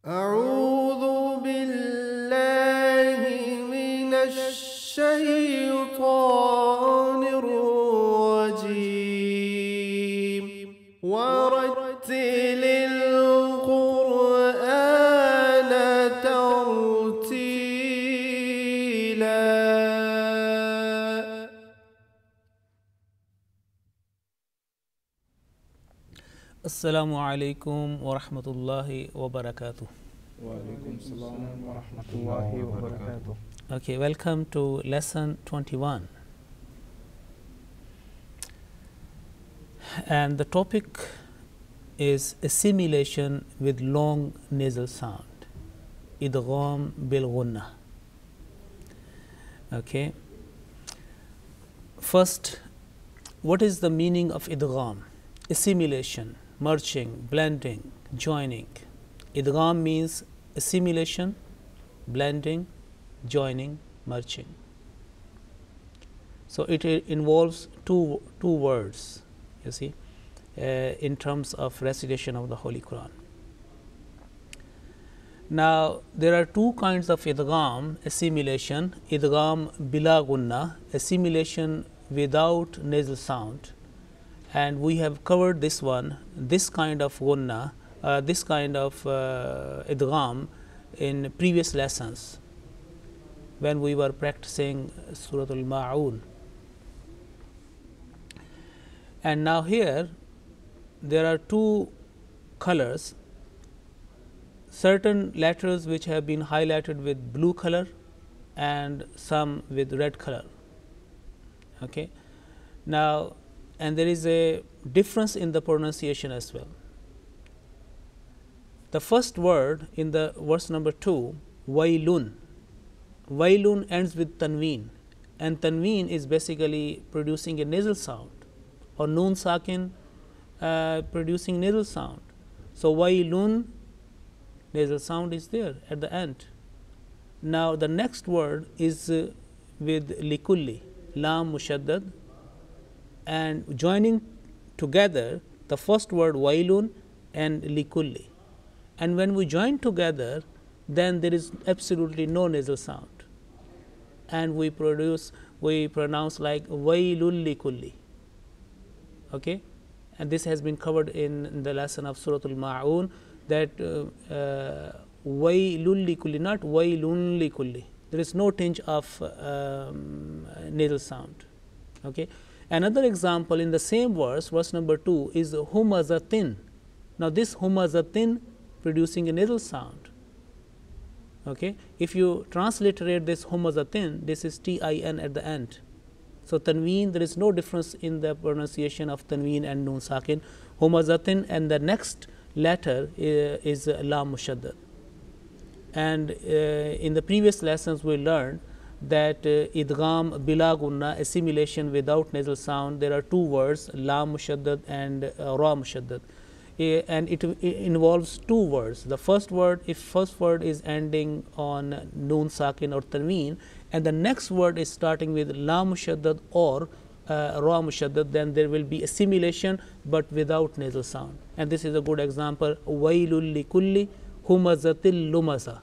أعوذ بالله من الشيطان الرجيم ورتل القرآن ترتيلا. Assalamu alaikum wa rahmatullahi wa barakatuh. Wa alaikum salam wa rahmatullahi wa barakatuh. Okay, welcome to lesson 21. And the topic is assimilation with long nasal sound. Idgham Bil-Ghunnah. Okay. First, what is the meaning of idgham? Assimilation, merging, blending, joining. Idgham means assimilation, blending, joining, merging. So it involves two words, you see, in terms of recitation of the Holy Quran. Now there are two kinds of idgham assimilation: Idgham Bil-Ghunnah, assimilation without nasal sound, and we have covered this kind of gunnah, this kind of idgham in previous lessons when we were practicing Surah Al-Ma'un. And now here there are two colors, certain letters which have been highlighted with blue color and some with red color. Okay. Now, and there is a difference in the pronunciation as well. The first word in the verse number 2, wailun. Wailun ends with tanween, and tanween is basically producing a nasal sound, or noon sakin producing nasal sound. So wailun, nasal sound is there at the end. Now the next word is with likulli, lam mushaddad, and joining together the first word wailun and likulli, and when we join together, then there is absolutely no nasal sound, and we pronounce like wailul likulli. Okay, and this has been covered in the lesson of Surah Al-Ma'un, that wailul likulli, not wailun likulli. There is no tinge of nasal sound. Okay. Another example in the same verse, verse number 2, is humazatin. Now this humazatin producing a nasal sound. Okay. If you transliterate this humazatin, this is tin at the end. So tanween, there is no difference in the pronunciation of tanween and noon sakin. Humazatin, and the next letter is lam mushaddad. And in the previous lessons we learned that idgham Bil-Ghunnah, assimilation without nasal sound, there are two words, lam mushaddad and ra mushaddad, and it involves two words. The first word, if first word is ending on noon sakin or tanween, and the next word is starting with lam mushaddad or ra mushaddad, then there will be assimilation but without nasal sound. And this is a good example, wailul likulli humazatil lumaza.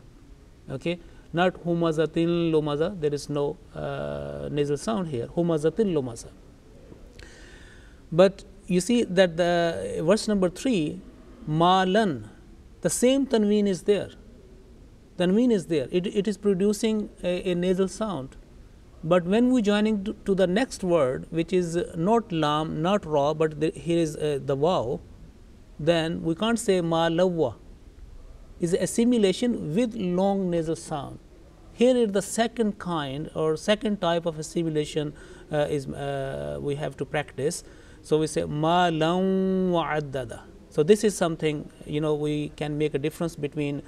Okay, not humazatil lumaza, there is no nasal sound here, humazatil lumaza. But you see that the verse number 3, malan, the same tanween is there. Tanween is there. It is producing a nasal sound. But when we joining to the next word, which is not lam, not ra, but here is the waw, then we can't say ma lawwa. Is assimilation with long nasal sound. Here is the second kind or second type of assimilation we have to practice. So we say ma lam wa'addada. So this is something, we can make a difference between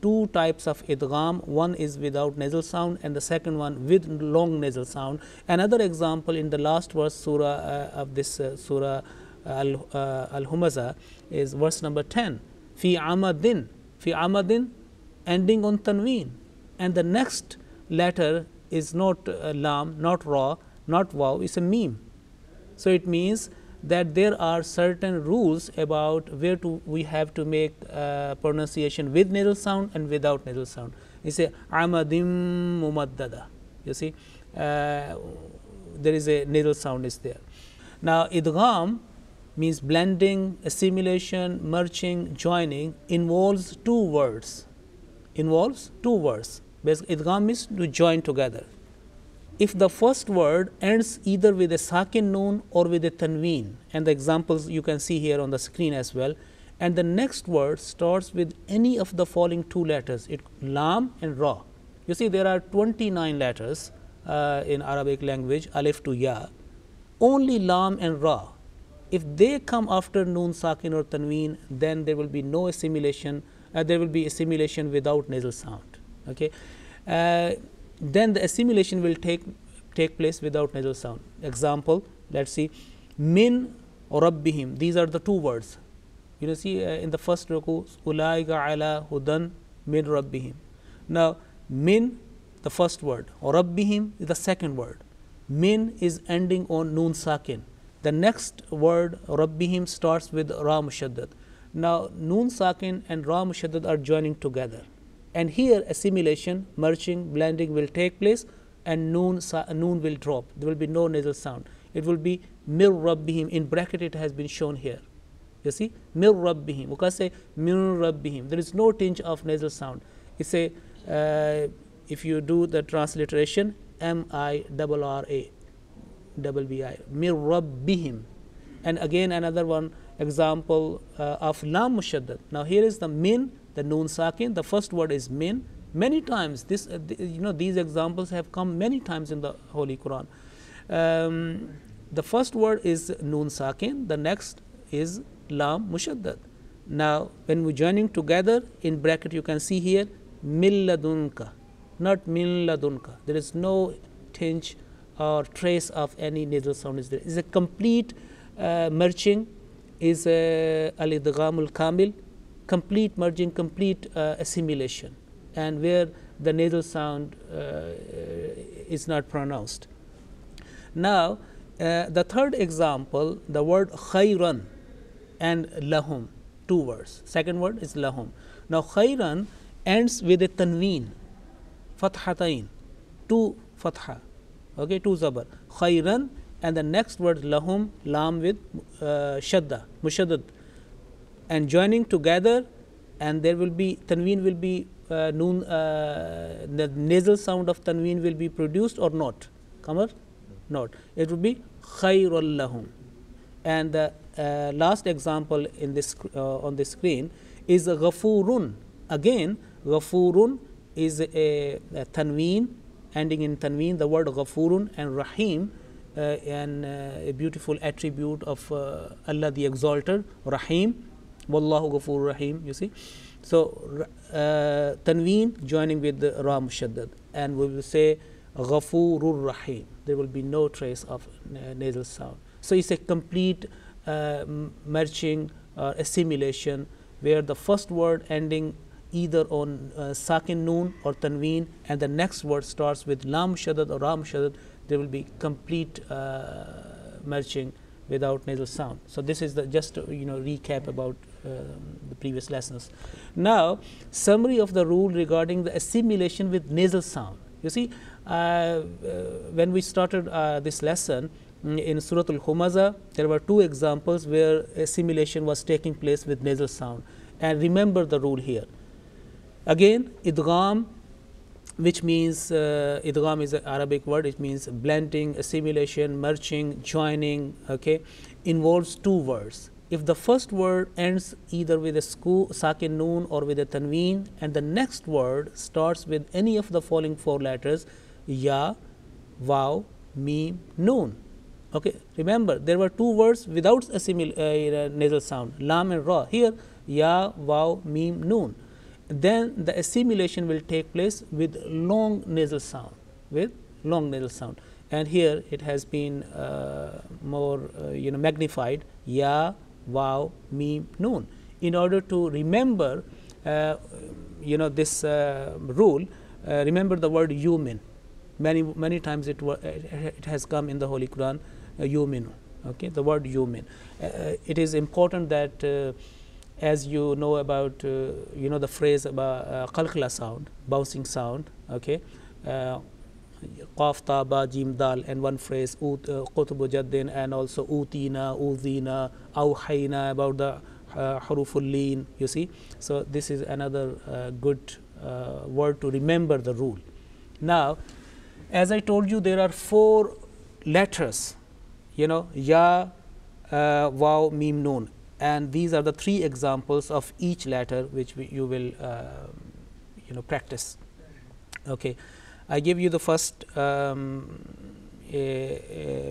two types of idgham. One is without nasal sound and the second one with long nasal sound. Another example in the last verse surah of this surah Al-Humaza is verse number 10. Fi amadin, ending on tanween, and the next letter is not lam, not ra, not waw, it's a meme. So it means that there are certain rules about where we have to make pronunciation with nasal sound and without nasal sound. You say amadim mumaddada. You see, there is a nasal sound is there. Now, idgham means blending, assimilation, merging, joining, involves two words. Basically, idgham means to join together. If the first word ends either with a sakin noon or with a tanween, and the examples you can see here on the screen as well, and the next word starts with any of the following two letters, lam and ra. You see, there are 29 letters in Arabic language, alif to ya. Only lam and ra, if they come after noon, sakin or tanween, then there will be no assimilation. There will be assimilation without nasal sound. Okay, then the assimilation will take place without nasal sound. Example, let's see, min or rabbihim. These are the two words. You know, see in the first ruku, ulaika ala hudan min rabbihim. Now, min, the first word, or rabbihim is the second word. Min is ending on noon sakin. The next word, rabbihim, starts with ra mushaddad. Now, noon sakin and ra mushaddad are joining together. And here assimilation, merging, blending will take place, and noon will drop. There will be no nasal sound. It will be mir rabbihim. In bracket it has been shown here. You see, mir rabbihim. We can say mir rabbihim. There is no tinge of nasal sound. It's a if you do the transliteration, mirra mir rabbihim. And again another one example of lam mushaddad. Now here is the min, the noon sakin. The first word is min. Many times this these examples have come many times in the Holy Quran. The first word is noon sakin. The next is lam mushaddad. Now when we joining together in bracket, you can see here min ladunka, not min ladunka. There is no tinge or trace of any nasal sound is there. It's a complete merging, is al-idgham al-kamil, complete merging, complete assimilation, and where the nasal sound is not pronounced. Now, the third example, the word khayran and lahum, two words. Second word is lahum. Now, khayran ends with a tanween, fathatain, two fatha, okay, two zabar, khayran, and the next word lahum, lam with shadda, mushaddad, and joining together, and there will be tanween will be noon, the nasal sound of tanween will be produced or not? Kamar? Not. It will be khayrul lahum. And the last example in this on the screen is ghafurun. Again, ghafurun is a tanween, ending in tanween, the word ghafurun, and rahim, and a beautiful attribute of Allah the Exalted, rahim, wallahu ghafur rahim, you see. So tanween joining with the ra mushaddad, and we will say ghafurur rahim. There will be no trace of nasal sound. So it's a complete merging or assimilation, where the first word ending either on sakin noon or tanween, and the next word starts with lam mushaddad or ra mushaddad. There will be complete merging without nasal sound. So this is the just recap about the previous lessons. Now, summary of the rule regarding the assimilation with nasal sound. You see, when we started this lesson in Surah Al-Humaza, there were two examples where assimilation was taking place with nasal sound. And remember the rule here. Again, idgham, which means idgham is an Arabic word. It means blending, assimilation, merging, joining. Okay, involves two words. If the first word ends either with a sakin noon or with a tanween, and the next word starts with any of the following four letters, ya, waw, mim, noon. Okay, remember there were two words without nasal sound, lam and ra. Here, ya, waw, mim, noon. Then the assimilation will take place with long nasal sound, and here it has been more magnified, ya, waw, mim, noon. In order to remember this rule, remember the word yumin. Many times it has come in the Holy Quran, yuminu. Okay, the word yumin. It is important that as you know about the phrase about qalqla sound, bouncing sound. Okay, qaf ta ba jim dal, and one phrase qutbu jaddin, and also utina udina awhayna, about the huruful leen. You see, so this is another good word to remember the rule. Now, as I told you, there are 4 letters, ya, waw, mim, noon, and these are the 3 examples of each letter which you will practice. Okay, I give you the first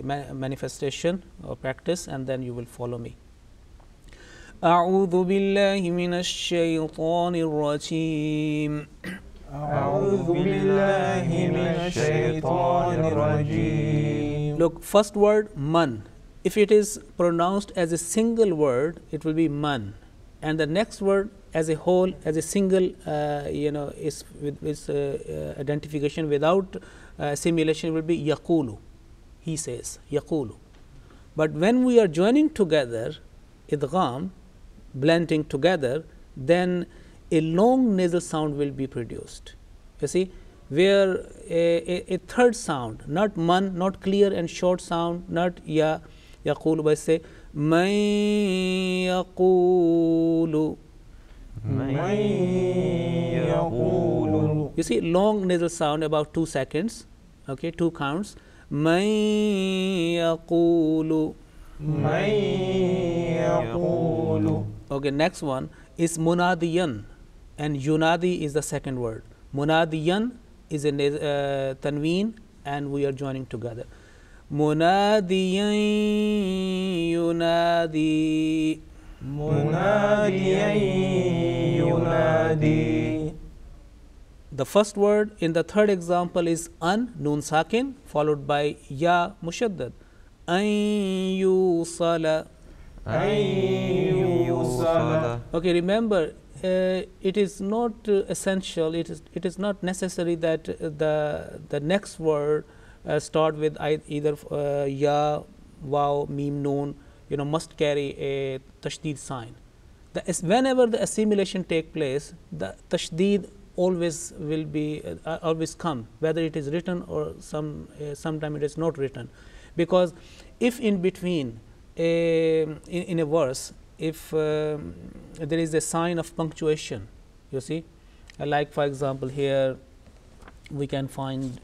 manifestation or practice, and then you will follow me. أعوذ بالله من الشيطان الرجيم. أعوذ بالله من الشيطان الرجيم. Look, first word man. If it is pronounced as a single word, it will be man, and the next word as a whole, as a single, is with identification without assimilation, will be yaqulu. He says yaqulu. But when we are joining together, idgham, blending together, then a long nasal sound will be produced. You see, where a third sound, not man, not clear and short sound, not ya, yaqulu, but say man yaqulu. You see, long nasal sound, about 2 seconds. Okay, 2 counts. Man yaqulu. Okay, next one is munadiyan, and yunadi is the second word. Munadiyan is a tanween, and we are joining together. Munadiyan yunadi. The first word in the third example is an, noon sakin, followed by ya mushaddad. An yusala. Okay, remember, it is not essential, it is not necessary that the next word start with either ya, waw, mim, noon, must carry a tashdeed sign. Whenever the assimilation take place, the tashdeed always will be always come, whether it is written or sometime it is not written, because if in between in a verse, if there is a sign of punctuation, you see, like for example here we can find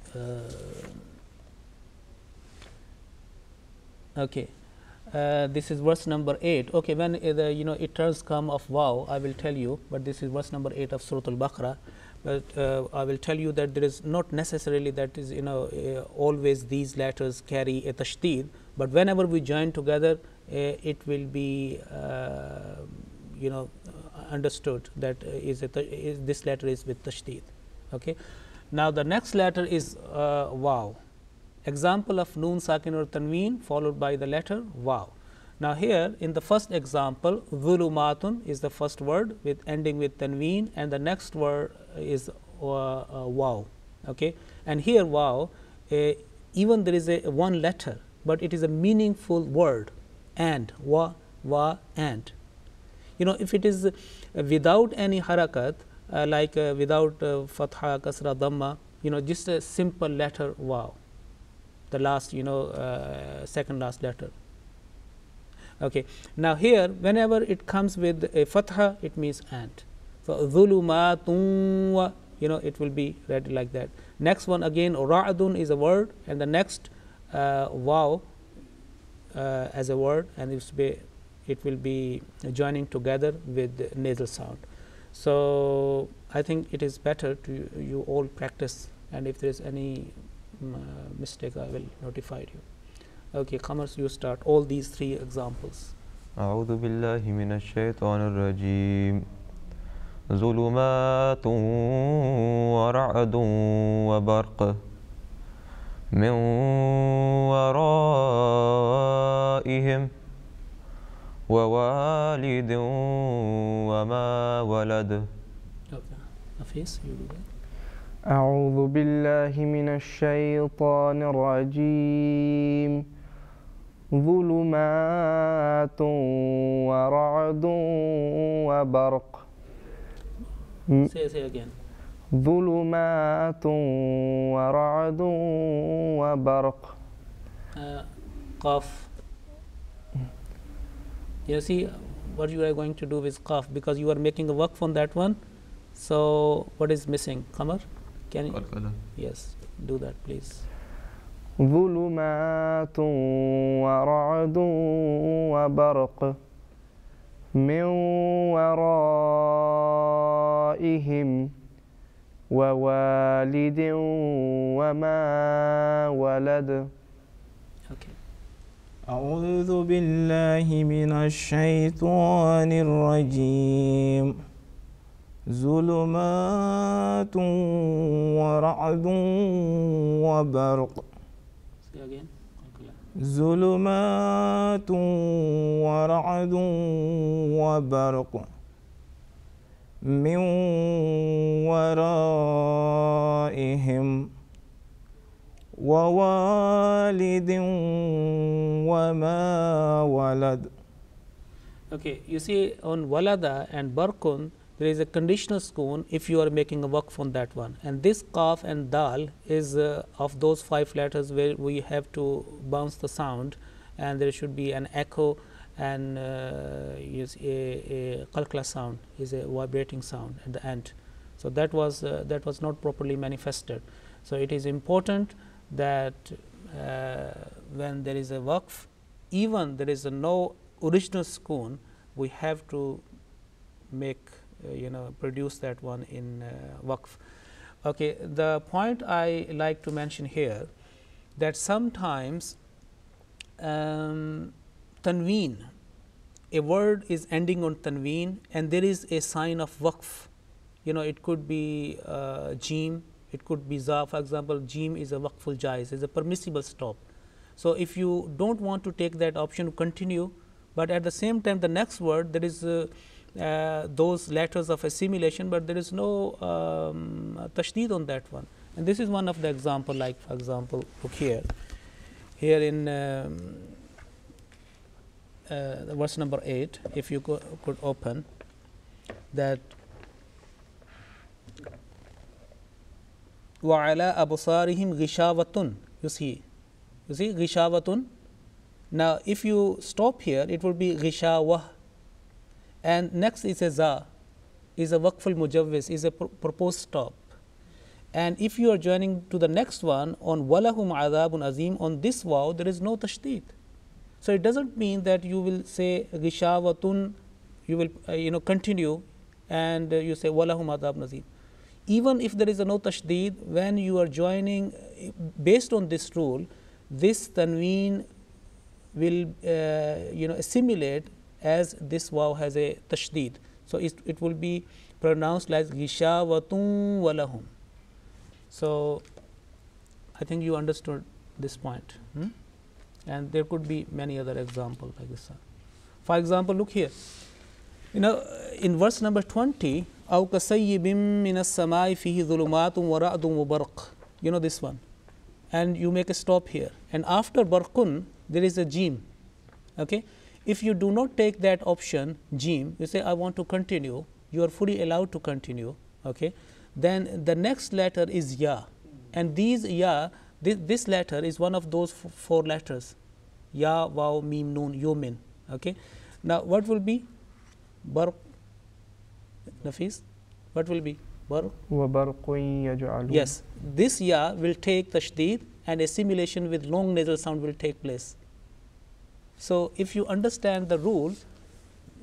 okay, this is verse number 8. Okay, when it turns come of wow, I will tell you, but this is verse number 8 of Surah Al-Baqarah. But I will tell you that there is not necessarily that is always these letters carry a tashdeed, but whenever we join together, it will be understood that this letter is with tashdeed. Okay, now the next letter is wow. Example of noon sakin or tanween followed by the letter wow. Now here in the first example, zulumatun is the first word with ending with tanween, and the next word is wow. Okay, and here wow, even there is a one letter, but it is a meaningful word, and wa, and. If it is without any harakat, like without fatha, kasra, dhamma, just a simple letter wow, the last second last letter. Okay, now here whenever it comes with a fatha, it means and. So dhulumatun, it will be read like that. Next one again, ra'dun is a word, and the next wow as a word, and it will be joining together with nasal sound. So I think it is better to you all practice, and if there is any mistake, I will notify you. Okay, Qamar, you start all these 3 examples. أعوذ بالله من الشيطان الرجيم ظلمات ورعد وبرق من ورائهم ووالد وما ولد. Hafiz, you do that. أعوذ بالله من الشيطان الرجيم ظلمات ورعد وبرق. Say again. ظلمات ورعد وبرق. Qaf. You see what you are going to do with qaf, because you are making a waqf on that one. So what is missing? Qamar, can you? Yes, do that please. ظلمات ورعد وبرق من ورائهم ووالد وما ولد. Okay. أعوذ بالله من الشيطان الرجيم. ظلمات ورعد وبرق. Say again. ظلمات ورعد وبرق من ورائهم ووالد وما ولد. Okay, you see on walada and barkun there is a conditional sukoon if you are making a waqf on that one, and this qaf and dal is of those 5 letters where we have to bounce the sound, and there should be an echo, and is a qalqala sound, is a vibrating sound at the end. So that was not properly manifested. So it is important that when there is a waqf, even there is no original sukoon, we have to make produce that one in waqf. Okay, the point I like to mention here, that sometimes tanween, a word is ending on tanween and there is a sign of waqf. It could be jim, it could be za. For example, jim is a waqful jaiz, is a permissible stop. So if you don't want to take that option, continue, but at the same time the next word there is those letters of assimilation, but there is no tashdeed on that one. And this is one of the example, like for example, look here in verse number 8, if you could open that, وَعَلَىٰ أَبْصَارِهِمْ غِشَاوَةٌ. You see غِشَاوَةٌ. Now if you stop here, it will be غِشَاوَةٌ, and next is a za, is a waqful mujawwiz, is a proposed stop. And if you are joining to the next one on walahum adhabun azim, on this waw there is no tashdid. So it doesn't mean that you will say gishawatun, you will continue and you say walahum adhabun azim. Even if there is a no tashdid, when you are joining based on this rule, this tanween will assimilate as this waw has a tashdid. So it will be pronounced like gishawatun walahum. So I think you understood this point, and there could be many other examples like this. For example, look here, in verse number 20, أو كصيب من السماء فيه ظلمات ورعد وبرق, this one, and you make a stop here, and after barqun there is a jim. Okay, if you do not take that option jim, you say I want to continue, you are fully allowed to continue. Okay, then the next letter is ya, and these ya, this letter is one of those 4 letters, ya, waw, mim, nun, yumin. Okay, now what will be barq? Nafis, what will be barq? وَبَرْقٌ يَجْعَلُونَ. Yes, this ya will take tashdid and assimilation with long nasal sound will take place. So if you understand the rule,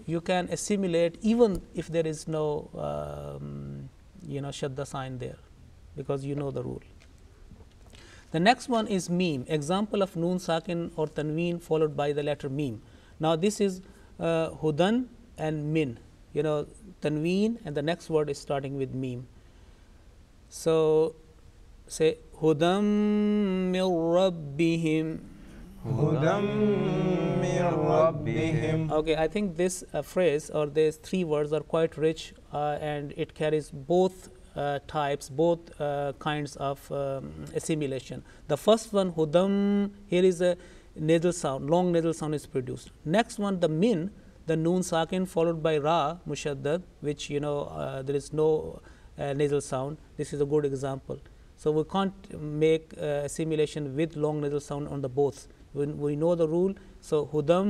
you can assimilate even if there is no shadda sign there, because you know the rule. The next one is meme, example of noon sakin or tanween followed by the letter meme. Now this is hudan and min, tanween, and the next word is starting with meme. So say hudam min rabbihim. هدى من ربهم. Okay, I think this phrase or these 3 words are quite rich, and it carries both types, both kinds of assimilation. The first one, hudam, here is a nasal sound, long nasal sound is produced. Next one, the min, the noon sakin followed by ra mushaddad, which there is no nasal sound. This is a good example. So we can't make assimilation with long nasal sound on the both. We know the rule. So hudam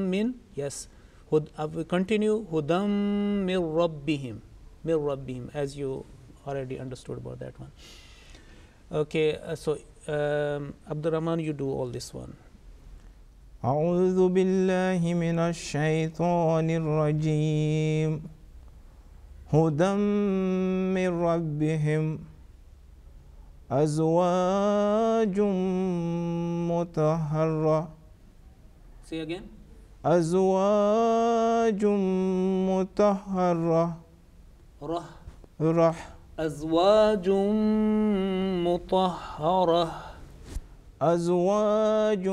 min, yes. We continue hudam mir rabbihim, as you already understood about that one. Okay, so Abdurrahman, you do all this one. أعوذ بالله من الشيطان الرجيم هدى من ربهم أزواج مطهرة. Say again. أزواج مطهرة. رح. أزواج مطهرة. أزواج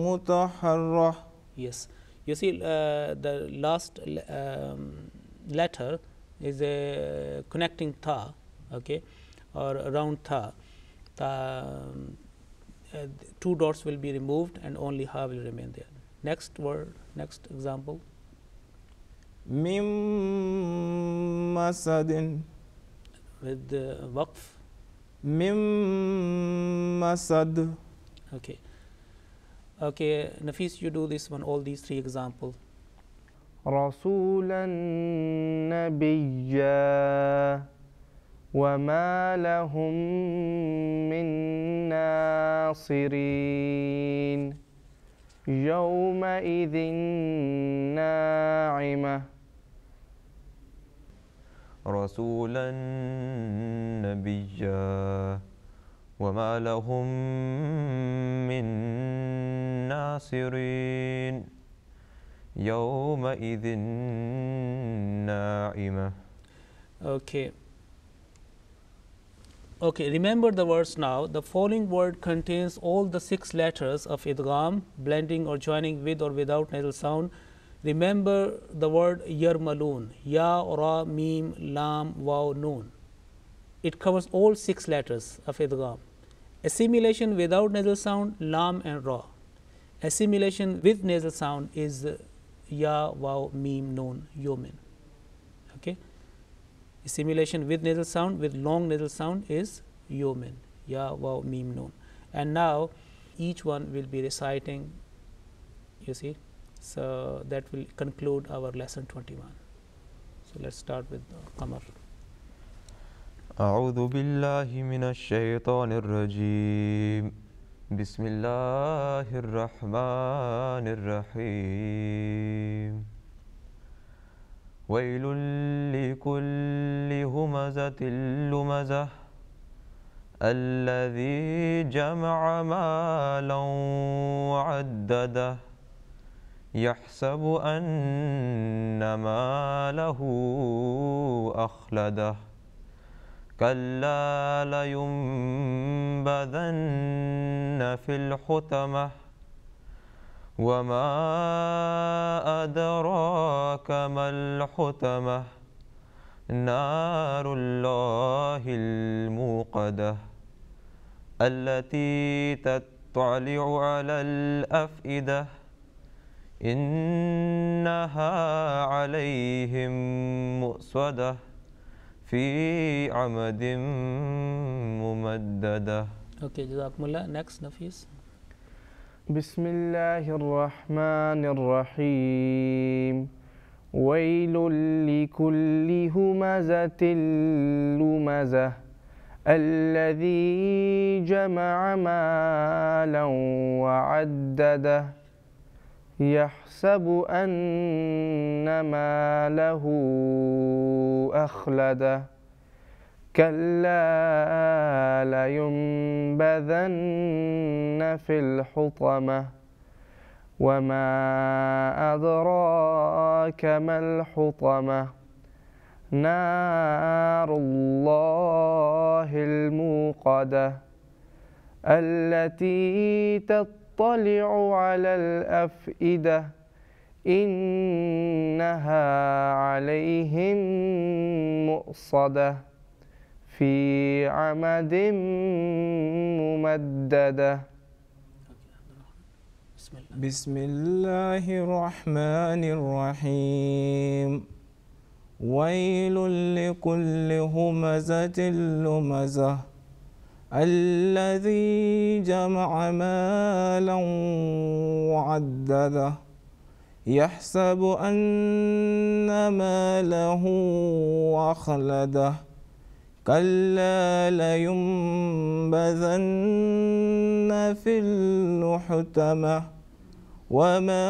مطهرة. Yes, you see the last letter is a connecting ta, okay, or around ta. Two dots will be removed and only ha will remain there. Next word, next example. من مسد. With the waqf. من مسد. Okay. Okay, Nafis, you do this one, all these three examples. رسولا نبيا وما لهم من ناصرين يومئذ ناعمة. رسولا نبيا وما لهم من ناصرين يومئذ ناعمة. Okay. Okay, remember the words now. The following word contains all the 6 letters of idgham, blending or joining with or without nasal sound. Remember the word yarmalun, ya, ra, mim, lam, waw, noon. It covers all 6 letters of idgham. Assimilation without nasal sound, lam and ra. Assimilation with nasal sound is ya, waw, mim, noon, yomin. Okay. Assimilation with nasal sound, with long nasal sound is yomin, ya, waw, mim, noon. And now each one will be reciting, you see. So that will conclude our lesson 21. So let's start with Qamar. أعوذ بالله من الشيطان الرجيم بسم الله الرحمن الرحيم ويل لكل همزة لمزة الذي جمع مالا وعدده يحسب أن ماله أخلده كلا لينبذن في الحطمة وما أدراك ما الحطمة نار الله الموقدة التي تطلع على الأفئدة إنها عليهم مؤصدة في عمد ممددة. Okay, Jazakumullah. Next, Nafis. بسم الله الرحمن الرحيم ويل لكل همزة لمزة الذي جمع مالا وعدده يحسب أن ماله أخلده كلا لينبذن في الحطمة وما أدراك ما الحطمة نار الله الموقدة التي تطلع على الأفئدة إنها عليهم مؤصدة في عمد ممددة. Bismillah. Bismillahir Rahmanir Rahim. Wailul likulli humazatil lumazah. الذي جمع مالا وعدده يحسب أن ماله أخلده كلا لينبذن في الحطمة وما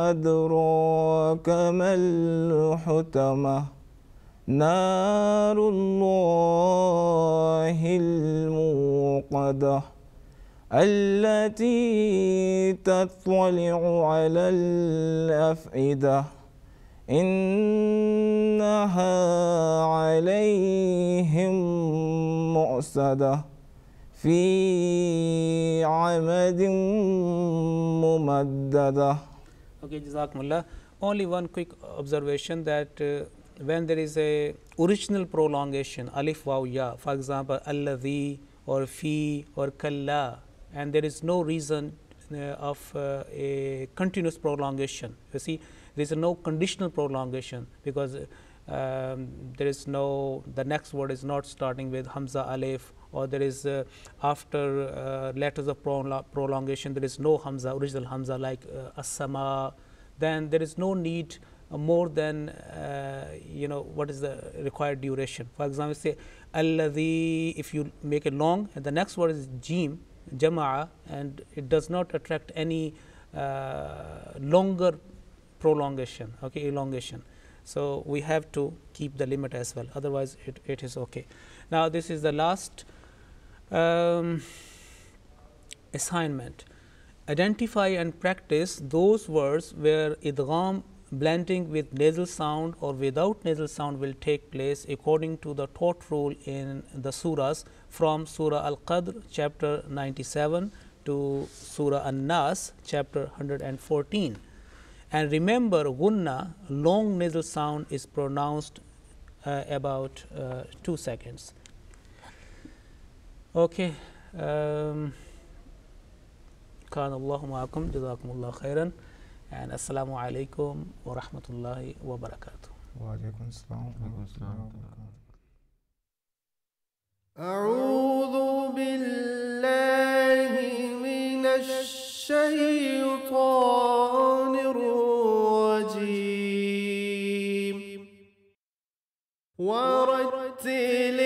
أدراك ما الحطمة نار الله الموقدة التي تطلع على الأفئدة إنها عليهم مؤصدة في عمد ممددة. Okay, Jazakumullah. Only one quick observation that when there is a original prolongation, alif, waw, ya, for example, alladhi or fi or kalla, and there is no reason of a continuous prolongation. You see, there is no conditional prolongation because there is no, the next word is not starting with hamza, alif, or there is after letters of prolongation, there is no hamza, original hamza like as-sama, then there is no need more than what is the required duration. For example, say alladhi, if you make it long and the next word is jim, jama'a, and it does not attract any longer prolongation, okay, elongation. So we have to keep the limit as well, otherwise it is okay. Now this is the last assignment. Identify and practice those words where idgham, blending with nasal sound or without nasal sound, will take place according to the taught rule in the surahs from Surah Al-Qadr chapter 97 to Surah An-Nas chapter 114. And remember, Ghunnah, long nasal sound, is pronounced about 2 seconds. Okay. كان الله معكم جزاكم الله خيرا and assalamu alaikum wa rahmatullahi wa barakatuh. وعليكم السلام ورحمة الله وبركاته. أعوذ بالله من الشيطان الرجيم ورتل